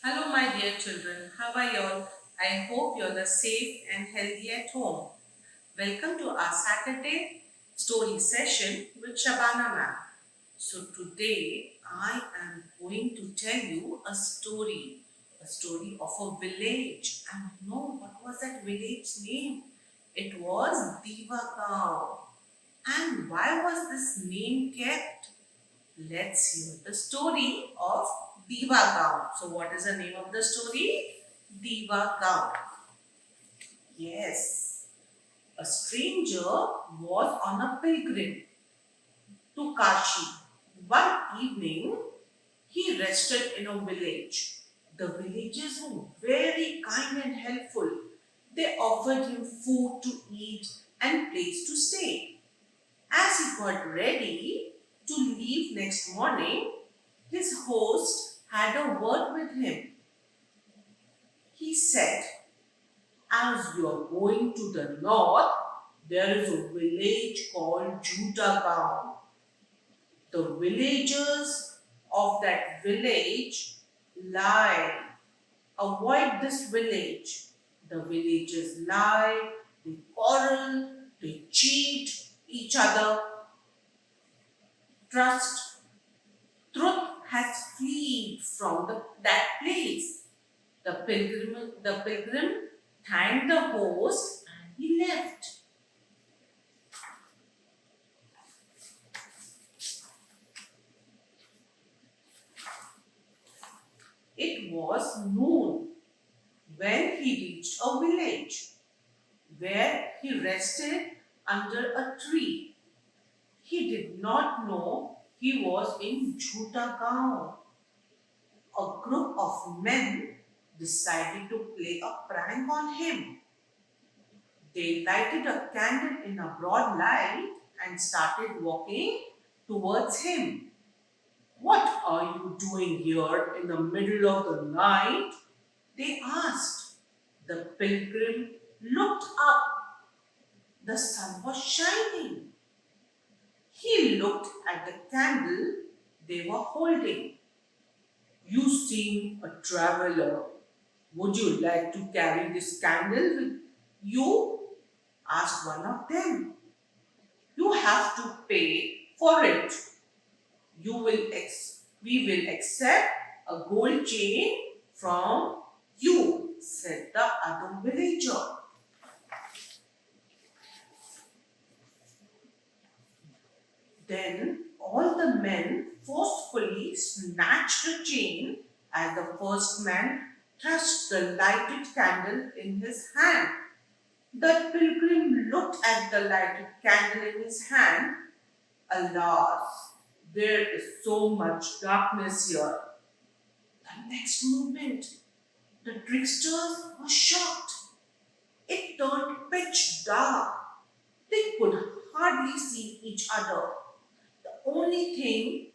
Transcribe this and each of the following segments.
Hello, my dear children. How are you all? I hope you're the safe and healthy at home. Welcome to our Saturday story session with Shabana ma'am. So today I am going to tell you a story of a village. And no, what was that village name? It was Divagaon. And why was this name kept? Let's hear the story of Divagaon. So, what is the name of the story? Divagaon. Yes, a stranger was on a pilgrim to Kashi. One evening, he rested in a village. The villagers were very kind and helpful. They offered him food to eat and place to stay. As he got ready to leave next morning, his host had a word with him. He said, as you are going to the north, there is a village called Divagaon. The villagers of that village lie. Avoid this village. The villagers lie, they quarrel, they cheat each other. Trust Truth has fled from that place. The pilgrim thanked the host and he left. It was noon when he reached a village where he rested under a tree. He did not know he was in Divagaon. A group of men decided to play a prank on him. They lighted a candle in a broad light and started walking towards him. What are you doing here in the middle of the night? They asked. The pilgrim looked up. The sun was shining. He looked at the candle they were holding. You seem a traveler. Would you like to carry this candle with you? Asked one of them. You have to pay for it. We will accept a gold chain from you, said the other villager. Then all the men forcefully snatched the chain as the first man thrust the lighted candle in his hand. The pilgrim looked at the lighted candle in his hand. Alas, there is so much darkness here. The next moment, the tricksters were shocked. It turned pitch dark. They could hardly see each other. The only thing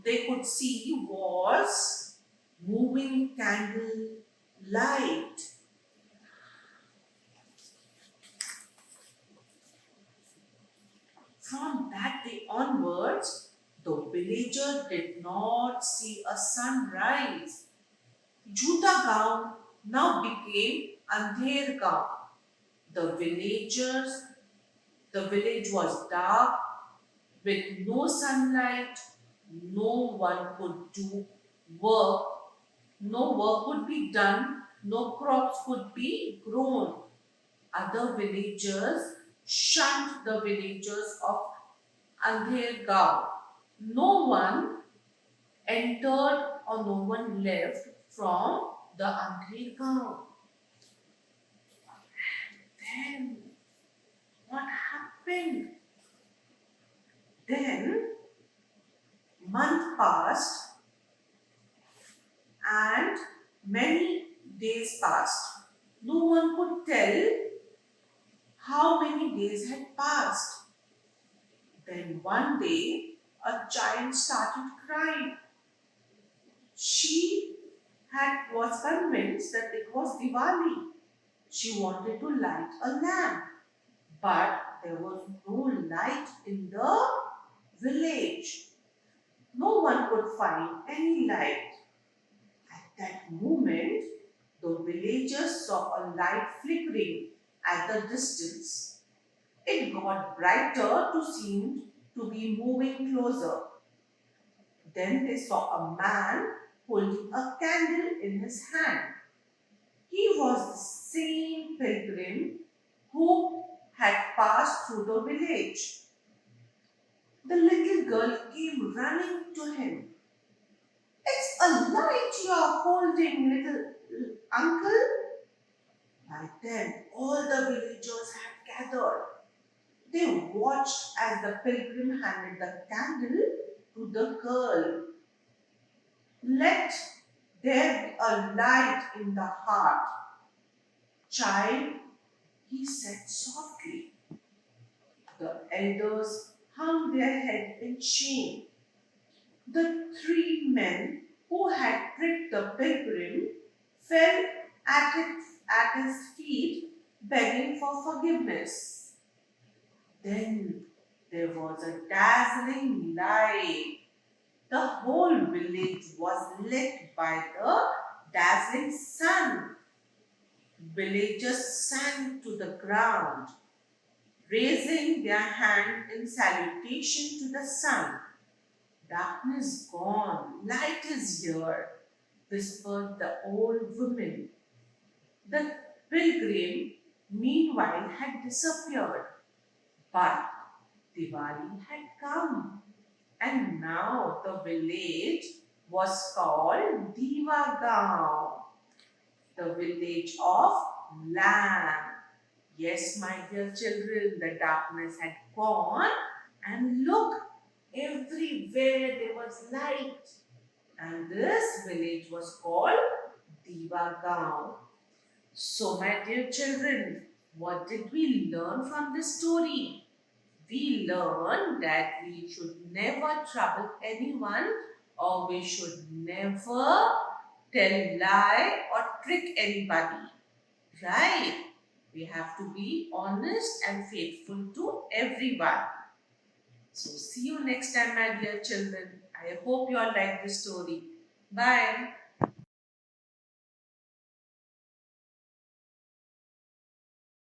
they could see was moving candle light. From that day onwards, the villager did not see a sunrise. Divagaon now became Andher. The villagers, the village was dark with no sunlight. No one could do work. No work could be done. No crops could be grown. Other villagers shunned the villagers of Andher. No one entered or no one left from the Andher. Then what happened? Then month passed and many days passed. No one could tell how many days had passed. Then one day a child started crying. She was convinced that it was Diwali. She wanted to light a lamp, but there was no light in the village. No one could find any light. At That moment, the villagers saw a light flickering at the distance. It got brighter to seem to be moving closer. Then they saw a man holding a candle in his hand. He was the same pilgrim who had passed through the village. The little girl came running to him. It's a light you are holding, little uncle. By then, all the villagers had gathered. They watched as the pilgrim handed the candle to the girl. Let there be a light in the heart. Child, he said softly. The elders hung their head in shame. The three men who had pricked the pilgrim fell at his feet, begging for forgiveness. Then there was a dazzling light. The whole village was lit by the dazzling sun. Villagers sank to the ground, raising their hand in salutation to the sun. Darkness gone, light is here, whispered the old woman. The pilgrim, meanwhile, had disappeared, but Diwali had come, and now the village was called Divagaon, the village of lamp. Yes, my dear children, the darkness had gone, and look, everywhere there was light. And this village was called Divagaon. So, my dear children, what did we learn from this story? We learned that we should never trouble anyone, or we should never tell lie or trick anybody. Right? We have to be honest and faithful to everyone. So see you next time, my dear children. I hope you all like this story. Bye.